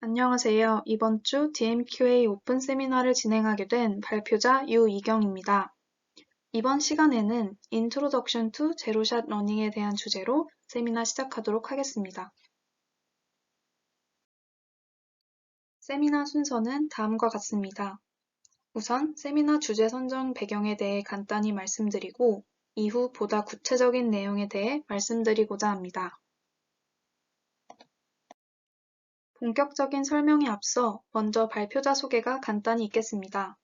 안녕하세요. 이번 주 DMQA 오픈 세미나를 진행하게 된 발표자 유이경입니다. 이번 시간에는 Introduction to 제로샷 러닝에 대한 주제로 세미나 시작하도록 하겠습니다. 세미나 순서는 다음과 같습니다. 우선 세미나 주제 선정 배경에 대해 간단히 말씀드리고 이후 보다 구체적인 내용에 대해 말씀드리고자 합니다. 본격적인 설명에 앞서 먼저 발표자 소개가 간단히 있겠습니다.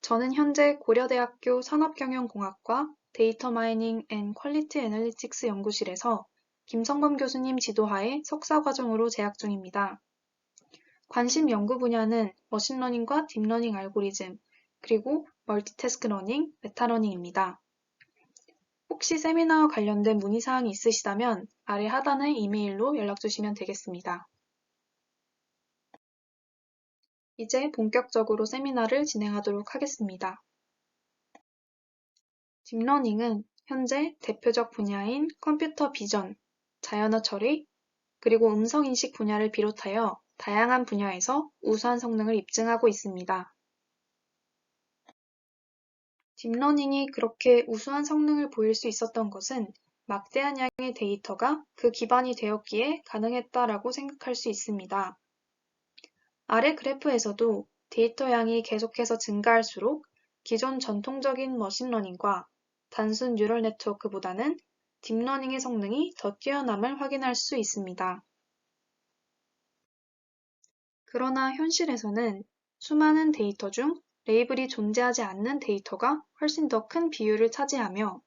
저는 현재 고려대학교 산업경영공학과 데이터 마이닝 앤 퀄리티 애널리틱스 연구실에서 김성범 교수님 지도하에 석사과정으로 재학 중입니다. 관심 연구 분야는 머신러닝과 딥러닝 알고리즘, 그리고 멀티태스크 러닝, 메타러닝입니다. 혹시 세미나와 관련된 문의사항이 있으시다면 아래 하단의 이메일로 연락주시면 되겠습니다. 이제 본격적으로 세미나를 진행하도록 하겠습니다. 딥러닝은 현재 대표적 분야인 컴퓨터 비전, 자연어 처리, 그리고 음성인식 분야를 비롯하여 다양한 분야에서 우수한 성능을 입증하고 있습니다. 딥러닝이 그렇게 우수한 성능을 보일 수 있었던 것은 막대한 양의 데이터가 그 기반이 되었기에 가능했다라고 생각할 수 있습니다. 아래 그래프에서도 데이터 양이 계속해서 증가할수록 기존 전통적인 머신러닝과 단순 뉴럴 네트워크보다는 딥러닝의 성능이 더 뛰어남을 확인할 수 있습니다. 그러나 현실에서는 수많은 데이터 중 레이블이 존재하지 않는 데이터가 훨씬 더 큰 비율을 차지하며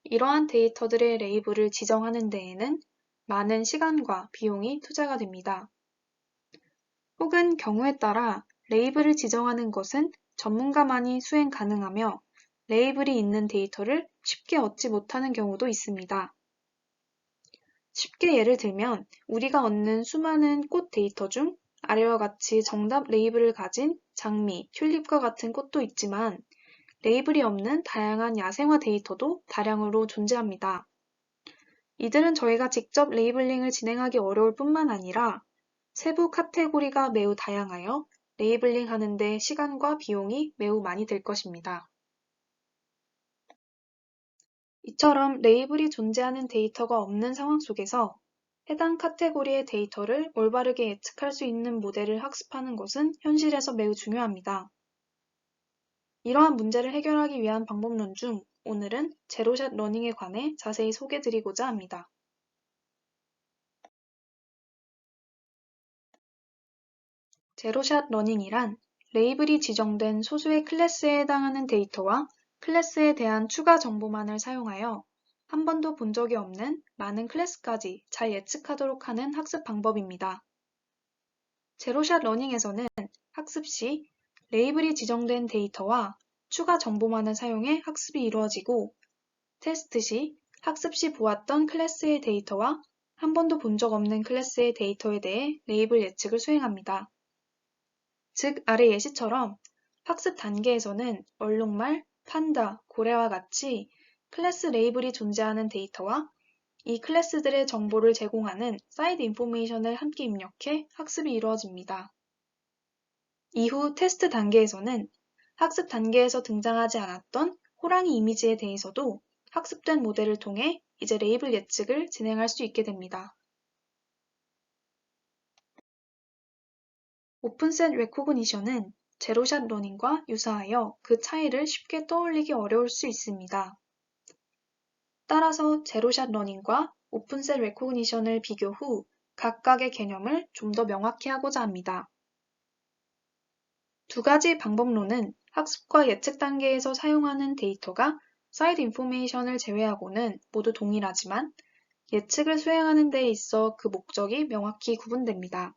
이러한 데이터들의 레이블을 지정하는 데에는 많은 시간과 비용이 투자가 됩니다. 혹은 경우에 따라 레이블을 지정하는 것은 전문가만이 수행 가능하며 레이블이 있는 데이터를 쉽게 얻지 못하는 경우도 있습니다. 쉽게 예를 들면 우리가 얻는 수많은 꽃 데이터 중 아래와 같이 정답 레이블을 가진 장미, 튤립과 같은 꽃도 있지만 레이블이 없는 다양한 야생화 데이터도 다량으로 존재합니다. 이들은 저희가 직접 레이블링을 진행하기 어려울 뿐만 아니라 세부 카테고리가 매우 다양하여 레이블링 하는데 시간과 비용이 매우 많이 들 것입니다. 이처럼 레이블이 존재하는 데이터가 없는 상황 속에서 해당 카테고리의 데이터를 올바르게 예측할 수 있는 모델을 학습하는 것은 현실에서 매우 중요합니다. 이러한 문제를 해결하기 위한 방법론 중 오늘은 제로샷 러닝에 관해 자세히 소개드리고자 합니다. 제로샷 러닝이란 레이블이 지정된 소수의 클래스에 해당하는 데이터와 클래스에 대한 추가 정보만을 사용하여 한 번도 본 적이 없는 많은 클래스까지 잘 예측하도록 하는 학습 방법입니다. 제로샷 러닝에서는 학습 시 레이블이 지정된 데이터와 추가 정보만을 사용해 학습이 이루어지고 테스트 시 학습 시 보았던 클래스의 데이터와 한 번도 본 적 없는 클래스의 데이터에 대해 레이블 예측을 수행합니다. 즉 아래 예시처럼 학습 단계에서는 얼룩말, 판다, 고래와 같이 클래스 레이블이 존재하는 데이터와 이 클래스들의 정보를 제공하는 사이드 인포메이션을 함께 입력해 학습이 이루어집니다. 이후 테스트 단계에서는 학습 단계에서 등장하지 않았던 호랑이 이미지에 대해서도 학습된 모델을 통해 이제 레이블 예측을 진행할 수 있게 됩니다. 오픈셋 레코그니션은 제로샷 러닝과 유사하여 그 차이를 쉽게 떠올리기 어려울 수 있습니다. 따라서 제로샷 러닝과 오픈셋 레코그니션을 비교 후 각각의 개념을 좀 더 명확히 하고자 합니다. 두 가지 방법론은 학습과 예측 단계에서 사용하는 데이터가 사이드 인포메이션을 제외하고는 모두 동일하지만 예측을 수행하는 데 있어 그 목적이 명확히 구분됩니다.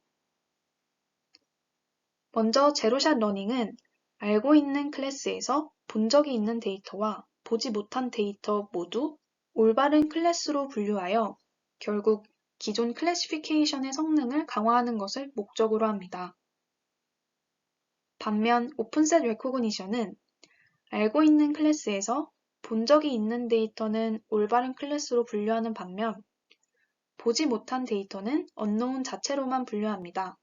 먼저 제로샷 러닝은 알고 있는 클래스에서 본 적이 있는 데이터와 보지 못한 데이터 모두 올바른 클래스로 분류하여 결국 기존 클래시피케이션의 성능을 강화하는 것을 목적으로 합니다. 반면 오픈셋 레코그니션은 알고 있는 클래스에서 본 적이 있는 데이터는 올바른 클래스로 분류하는 반면 보지 못한 데이터는 언노운 자체로만 분류합니다.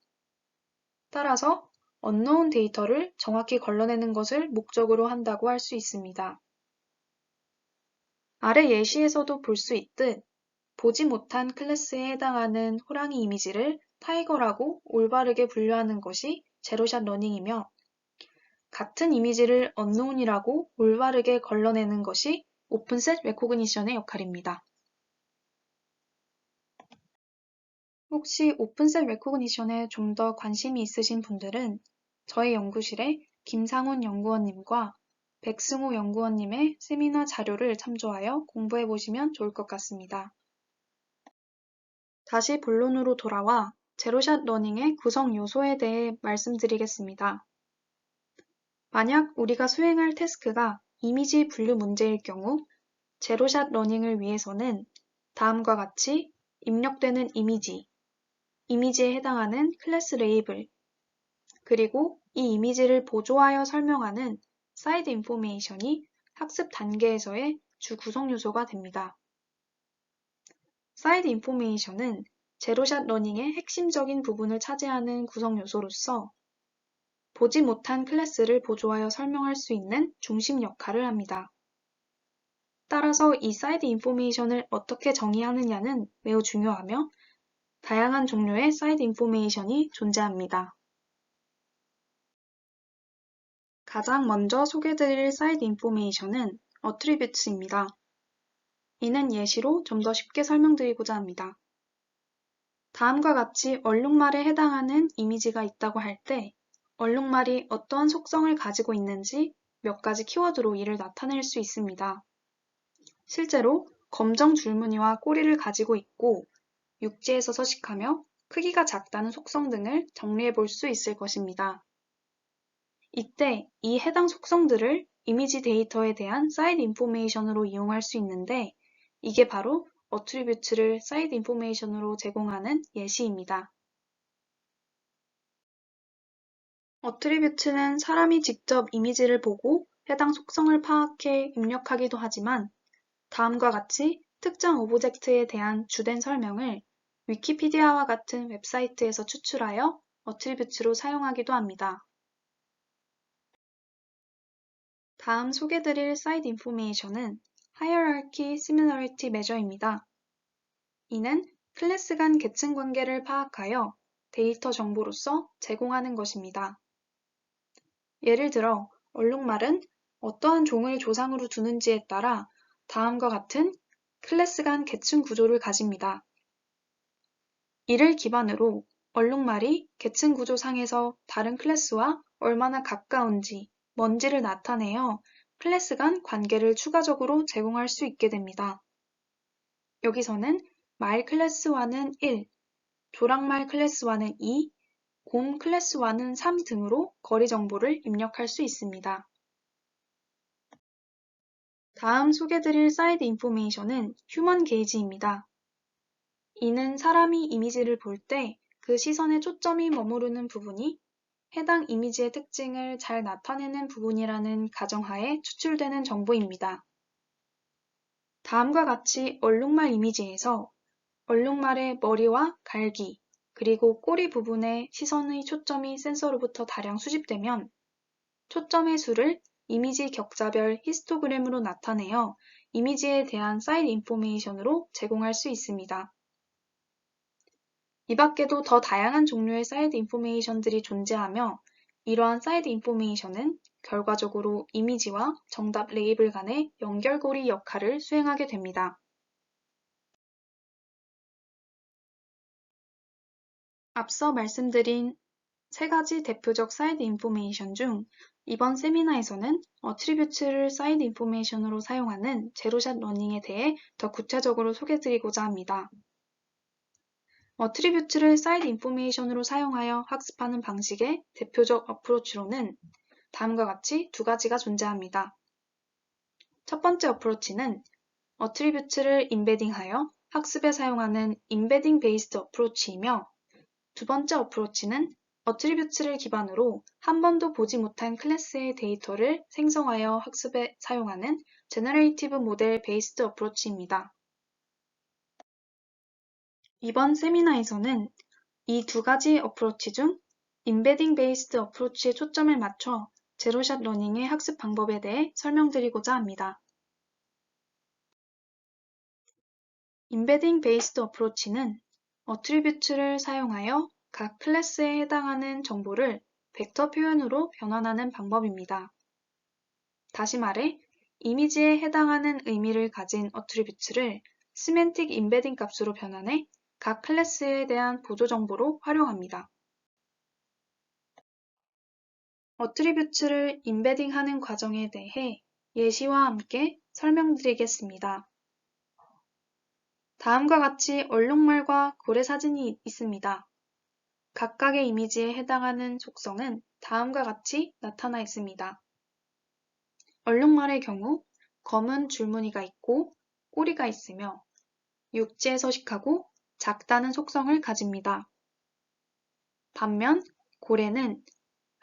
따라서 unknown 데이터를 정확히 걸러내는 것을 목적으로 한다고 할 수 있습니다. 아래 예시에서도 볼 수 있듯 보지 못한 클래스에 해당하는 호랑이 이미지를 타이거라고 올바르게 분류하는 것이 제로샷 러닝이며 같은 이미지를 unknown이라고 올바르게 걸러내는 것이 오픈셋 레코그니션의 역할입니다. 혹시 오픈셋 레코그니션에 좀 더 관심이 있으신 분들은 저희 연구실의 김상훈 연구원님과 백승호 연구원님의 세미나 자료를 참조하여 공부해 보시면 좋을 것 같습니다. 다시 본론으로 돌아와 제로샷 러닝의 구성 요소에 대해 말씀드리겠습니다. 만약 우리가 수행할 태스크가 이미지 분류 문제일 경우 제로샷 러닝을 위해서는 다음과 같이 입력되는 이미지에 해당하는 클래스 레이블, 그리고 이 이미지를 보조하여 설명하는 사이드 인포메이션이 학습 단계에서의 주 구성 요소가 됩니다. 사이드 인포메이션은 제로샷 러닝의 핵심적인 부분을 차지하는 구성 요소로서 보지 못한 클래스를 보조하여 설명할 수 있는 중심 역할을 합니다. 따라서 이 사이드 인포메이션을 어떻게 정의하느냐는 매우 중요하며 다양한 종류의 사이드 인포메이션이 존재합니다. 가장 먼저 소개드릴 사이드 인포메이션은 attribute입니다. 이는 예시로 좀 더 쉽게 설명드리고자 합니다. 다음과 같이 얼룩말에 해당하는 이미지가 있다고 할 때 얼룩말이 어떠한 속성을 가지고 있는지 몇 가지 키워드로 이를 나타낼 수 있습니다. 실제로 검정 줄무늬와 꼬리를 가지고 있고 육지에서 서식하며 크기가 작다는 속성 등을 정리해 볼 수 있을 것입니다. 이때 이 해당 속성들을 이미지 데이터에 대한 사이드 인포메이션으로 이용할 수 있는데 이게 바로 어트리뷰트를 사이드 인포메이션으로 제공하는 예시입니다. 어트리뷰트는 사람이 직접 이미지를 보고 해당 속성을 파악해 입력하기도 하지만 다음과 같이 특정 오브젝트에 대한 주된 설명을 위키피디아와 같은 웹사이트에서 추출하여 어트리뷰트로 사용하기도 합니다. 다음 소개드릴 사이드 인포메이션은 Hierarchy Similarity Measure입니다. 이는 클래스 간 계층 관계를 파악하여 데이터 정보로서 제공하는 것입니다. 예를 들어 얼룩말은 어떠한 종을 조상으로 두는지에 따라 다음과 같은 클래스 간 계층 구조를 가집니다. 이를 기반으로 얼룩말이 계층 구조상에서 다른 클래스와 얼마나 가까운지, 먼지를 나타내어 클래스 간 관계를 추가적으로 제공할 수 있게 됩니다. 여기서는 말 클래스와는 1, 조랑말 클래스와는 2, 곰 클래스와는 3 등으로 거리 정보를 입력할 수 있습니다. 다음 소개드릴 사이드 인포메이션은 휴먼 게이지입니다. 이는 사람이 이미지를 볼 때 그 시선의 초점이 머무르는 부분이 해당 이미지의 특징을 잘 나타내는 부분이라는 가정하에 추출되는 정보입니다. 다음과 같이 얼룩말 이미지에서 얼룩말의 머리와 갈기, 그리고 꼬리 부분에 시선의 초점이 센서로부터 다량 수집되면 초점의 수를 이미지 격자별 히스토그램으로 나타내어 이미지에 대한 사이드 인포메이션으로 제공할 수 있습니다. 이 밖에도 더 다양한 종류의 사이드 인포메이션들이 존재하며 이러한 사이드 인포메이션은 결과적으로 이미지와 정답 레이블 간의 연결고리 역할을 수행하게 됩니다. 앞서 말씀드린 세 가지 대표적 사이드 인포메이션 중 이번 세미나에서는 어트리뷰트를 사이드 인포메이션으로 사용하는 제로샷 러닝에 대해 더 구체적으로 소개드리고자 합니다. 어트리뷰트를 사이드 인포메이션으로 사용하여 학습하는 방식의 대표적 어프로치로는 다음과 같이 두 가지가 존재합니다. 첫 번째 어프로치는 어트리뷰트를 인베딩하여 학습에 사용하는 인베딩 베이스드 어프로치이며 두 번째 어프로치는 어트리뷰트를 기반으로 한 번도 보지 못한 클래스의 데이터를 생성하여 학습에 사용하는 제너레이티브 모델 베이스드 어프로치입니다. 이번 세미나에서는 이 두 가지 어프로치 중 인베딩 베이스드 어프로치에 초점을 맞춰 제로샷 러닝의 학습 방법에 대해 설명드리고자 합니다. 인베딩 베이스드 어프로치는 어트리뷰트를 사용하여 각 클래스에 해당하는 정보를 벡터 표현으로 변환하는 방법입니다. 다시 말해, 이미지에 해당하는 의미를 가진 어트리뷰트를 시멘틱 인베딩 값으로 변환해 각 클래스에 대한 보조 정보로 활용합니다. 어트리뷰트를 인베딩하는 과정에 대해 예시와 함께 설명드리겠습니다. 다음과 같이 얼룩말과 고래 사진이 있습니다. 각각의 이미지에 해당하는 속성은 다음과 같이 나타나 있습니다. 얼룩말의 경우 검은 줄무늬가 있고 꼬리가 있으며 육지에 서식하고 작다는 속성을 가집니다. 반면 고래는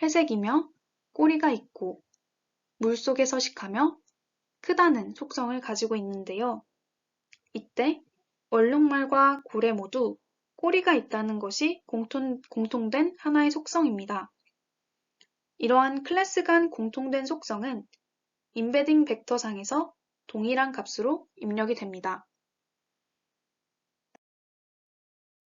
회색이며 꼬리가 있고 물속에 서식하며 크다는 속성을 가지고 있는데요. 이때 얼룩말과 고래 모두 꼬리가 있다는 것이 공통된 하나의 속성입니다. 이러한 클래스 간 공통된 속성은 인베딩 벡터상에서 동일한 값으로 입력이 됩니다.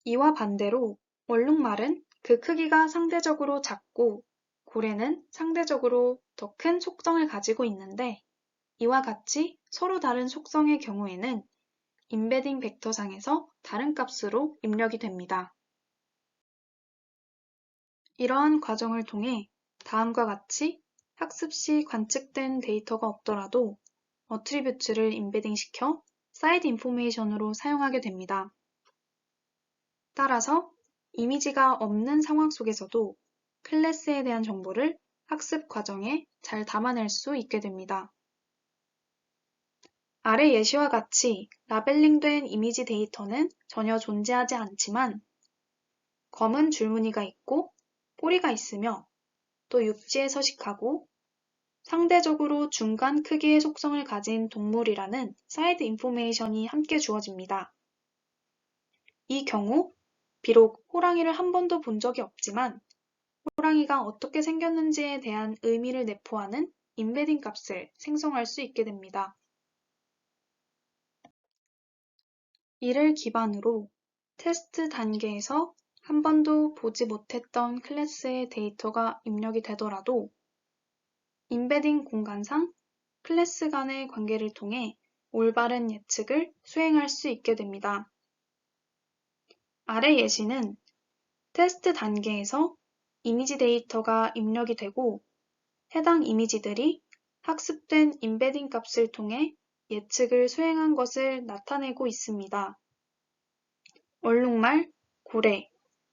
이와 반대로 얼룩말은 그 크기가 상대적으로 작고 고래는 상대적으로 더 큰 속성을 가지고 있는데 이와 같이 서로 다른 속성의 경우에는 인베딩 벡터상에서 다른 값으로 입력이 됩니다. 이러한 과정을 통해 다음과 같이 학습 시 관측된 데이터가 없더라도 어트리뷰트를 인베딩시켜 사이드 인포메이션으로 사용하게 됩니다. 따라서 이미지가 없는 상황 속에서도 클래스에 대한 정보를 학습 과정에 잘 담아낼 수 있게 됩니다. 아래 예시와 같이 라벨링된 이미지 데이터는 전혀 존재하지 않지만 검은 줄무늬가 있고 꼬리가 있으며 또 육지에 서식하고 상대적으로 중간 크기의 속성을 가진 동물이라는 사이드 인포메이션이 함께 주어집니다. 이 경우 비록 호랑이를 한 번도 본 적이 없지만 호랑이가 어떻게 생겼는지에 대한 의미를 내포하는 인베딩 값을 생성할 수 있게 됩니다. 이를 기반으로 테스트 단계에서 한 번도 보지 못했던 클래스의 데이터가 입력이 되더라도 인베딩 공간상 클래스 간의 관계를 통해 올바른 예측을 수행할 수 있게 됩니다. 아래 예시는 테스트 단계에서 이미지 데이터가 입력이 되고 해당 이미지들이 학습된 인베딩 값을 통해 예측을 수행한 것을 나타내고 있습니다. 얼룩말, 고래,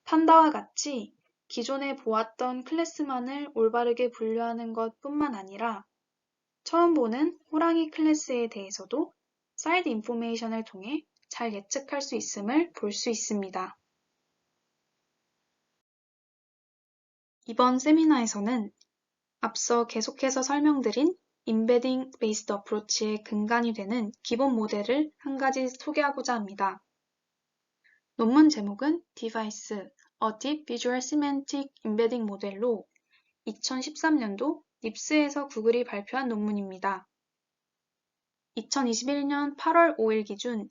판다와 같이 기존에 보았던 클래스만을 올바르게 분류하는 것뿐만 아니라 처음 보는 호랑이 클래스에 대해서도 사이드 인포메이션을 통해 잘 예측할 수 있음을 볼 수 있습니다. 이번 세미나에서는 앞서 계속해서 설명드린 인베딩 베이스드 어프로치의 근간이 되는 기본 모델을 한 가지 소개하고자 합니다. 논문 제목은 Device, A Deep Visual Semantic Embedding 모델로 2013년도 닙스에서 구글이 발표한 논문입니다. 2021년 8월 5일 기준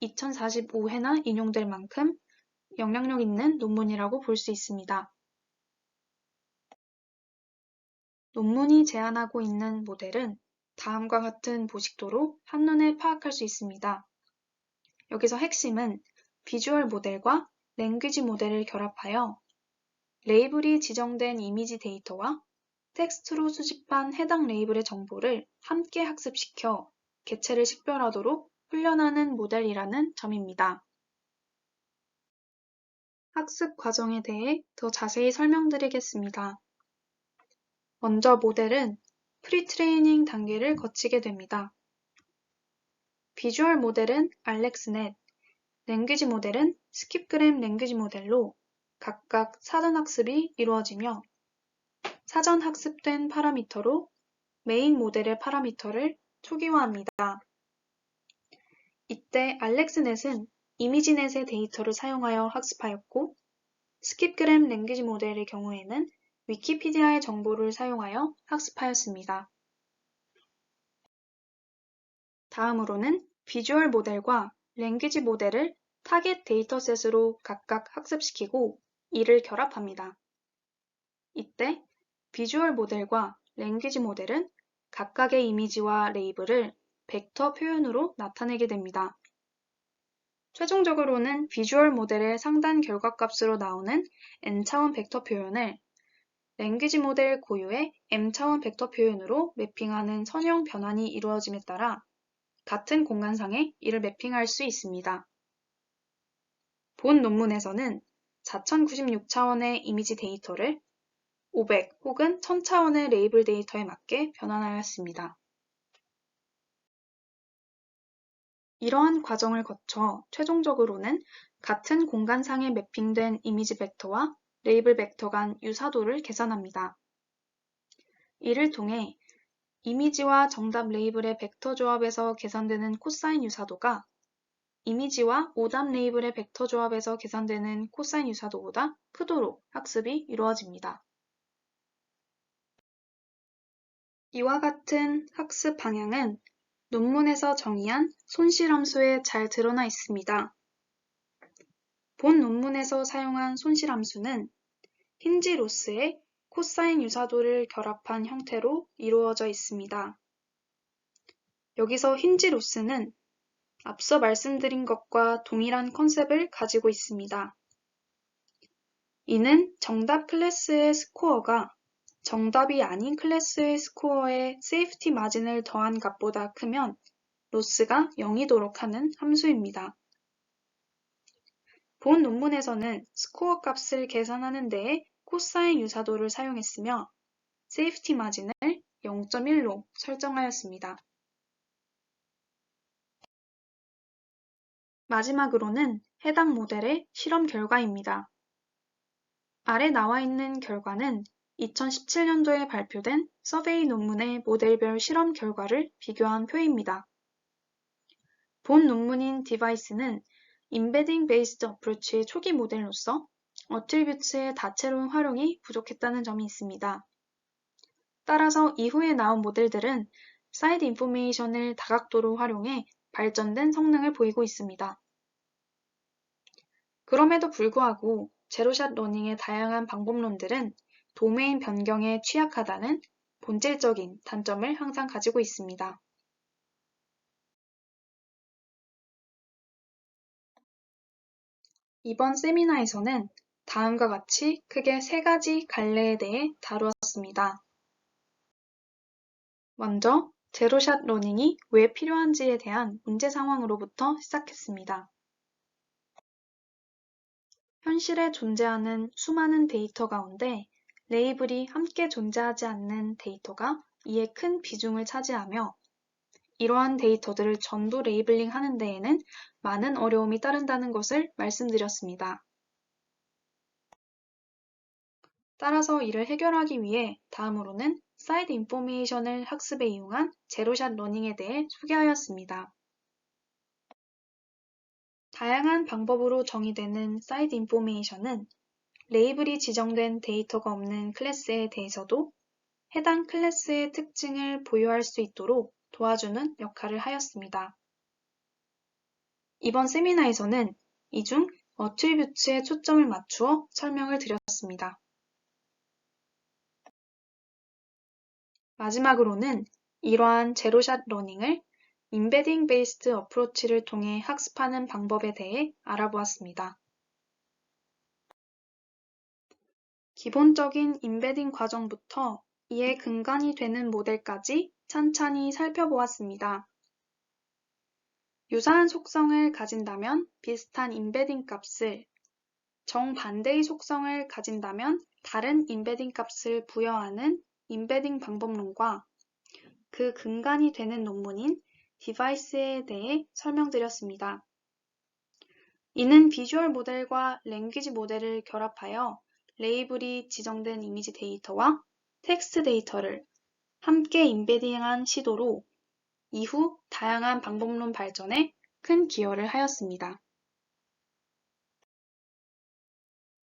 2045회나 인용될 만큼 영향력 있는 논문이라고 볼 수 있습니다. 논문이 제안하고 있는 모델은 다음과 같은 보식도로 한눈에 파악할 수 있습니다. 여기서 핵심은 비주얼 모델과 랭귀지 모델을 결합하여 레이블이 지정된 이미지 데이터와 텍스트로 수집한 해당 레이블의 정보를 함께 학습시켜 개체를 식별하도록 훈련하는 모델이라는 점입니다. 학습 과정에 대해 더 자세히 설명드리겠습니다. 먼저 모델은 프리트레이닝 단계를 거치게 됩니다. 비주얼 모델은 알렉스넷, 랭귀지 모델은 스킵그램 랭귀지 모델로 각각 사전 학습이 이루어지며 사전 학습된 파라미터로 메인 모델의 파라미터를 초기화합니다. 이때 알렉스넷은 이미지넷의 데이터를 사용하여 학습하였고 스킵그램 랭귀지 모델의 경우에는 위키피디아의 정보를 사용하여 학습하였습니다. 다음으로는 비주얼 모델과 랭귀지 모델을 타겟 데이터셋으로 각각 학습시키고 이를 결합합니다. 이때 비주얼 모델과 랭귀지 모델은 각각의 이미지와 레이블을 벡터 표현으로 나타내게 됩니다. 최종적으로는 비주얼 모델의 상단 결과값으로 나오는 n차원 벡터 표현을 랭귀지 모델 고유의 m차원 벡터 표현으로 매핑하는 선형 변환이 이루어짐에 따라 같은 공간상에 이를 매핑할 수 있습니다. 본 논문에서는 4096차원의 이미지 데이터를 500 혹은 1000차원의 레이블 데이터에 맞게 변환하였습니다. 이러한 과정을 거쳐 최종적으로는 같은 공간상에 매핑된 이미지 벡터와 레이블 벡터 간 유사도를 계산합니다. 이를 통해 이미지와 정답 레이블의 벡터 조합에서 계산되는 코사인 유사도가 이미지와 오답 레이블의 벡터 조합에서 계산되는 코사인 유사도보다 크도록 학습이 이루어집니다. 이와 같은 학습 방향은 논문에서 정의한 손실함수에 잘 드러나 있습니다. 본 논문에서 사용한 손실함수는 힌지 로스의 코사인 유사도를 결합한 형태로 이루어져 있습니다. 여기서 힌지 로스는 앞서 말씀드린 것과 동일한 컨셉을 가지고 있습니다. 이는 정답 클래스의 스코어가 정답이 아닌 클래스의 스코어에 세이프티 마진을 더한 값보다 크면 로스가 0이도록 하는 함수입니다. 본 논문에서는 스코어 값을 계산하는 데에 코사인 유사도를 사용했으며 세이프티 마진을 0.1로 설정하였습니다. 마지막으로는 해당 모델의 실험 결과입니다. 아래 나와 있는 결과는 2017년도에 발표된 서베이 논문의 모델별 실험 결과를 비교한 표입니다. 본 논문인 디바이스는 인베딩 베이스드 어프로치의 초기 모델로서 어트리뷰츠의 다채로운 활용이 부족했다는 점이 있습니다. 따라서 이후에 나온 모델들은 사이드 인포메이션을 다각도로 활용해 발전된 성능을 보이고 있습니다. 그럼에도 불구하고 제로샷 러닝의 다양한 방법론들은 도메인 변경에 취약하다는 본질적인 단점을 항상 가지고 있습니다. 이번 세미나에서는 다음과 같이 크게 세 가지 갈래에 대해 다루었습니다. 먼저 제로샷 러닝이 왜 필요한지에 대한 문제 상황으로부터 시작했습니다. 현실에 존재하는 수많은 데이터 가운데 레이블이 함께 존재하지 않는 데이터가 이에 큰 비중을 차지하며 이러한 데이터들을 전부 레이블링 하는 데에는 많은 어려움이 따른다는 것을 말씀드렸습니다. 따라서 이를 해결하기 위해 다음으로는 사이드 인포메이션을 학습에 이용한 제로샷 러닝에 대해 소개하였습니다. 다양한 방법으로 정의되는 사이드 인포메이션은 레이블이 지정된 데이터가 없는 클래스에 대해서도 해당 클래스의 특징을 보유할 수 있도록 도와주는 역할을 하였습니다. 이번 세미나에서는 이 중 어트리뷰츠에 초점을 맞추어 설명을 드렸습니다. 마지막으로는 이러한 제로샷 러닝을 인베딩 베이스드 어프로치를 통해 학습하는 방법에 대해 알아보았습니다. 기본적인 인베딩 과정부터 이에 근간이 되는 모델까지 찬찬히 살펴보았습니다. 유사한 속성을 가진다면 비슷한 인베딩 값을, 정반대의 속성을 가진다면 다른 인베딩 값을 부여하는 인베딩 방법론과 그 근간이 되는 논문인 디바이스에 대해 설명드렸습니다. 이는 비주얼 모델과 랭귀지 모델을 결합하여 레이블이 지정된 이미지 데이터와 텍스트 데이터를 함께 인베딩한 시도로 이후 다양한 방법론 발전에 큰 기여를 하였습니다.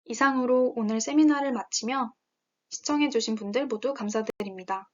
이상으로 오늘 세미나를 마치며 시청해주신 분들 모두 감사드립니다.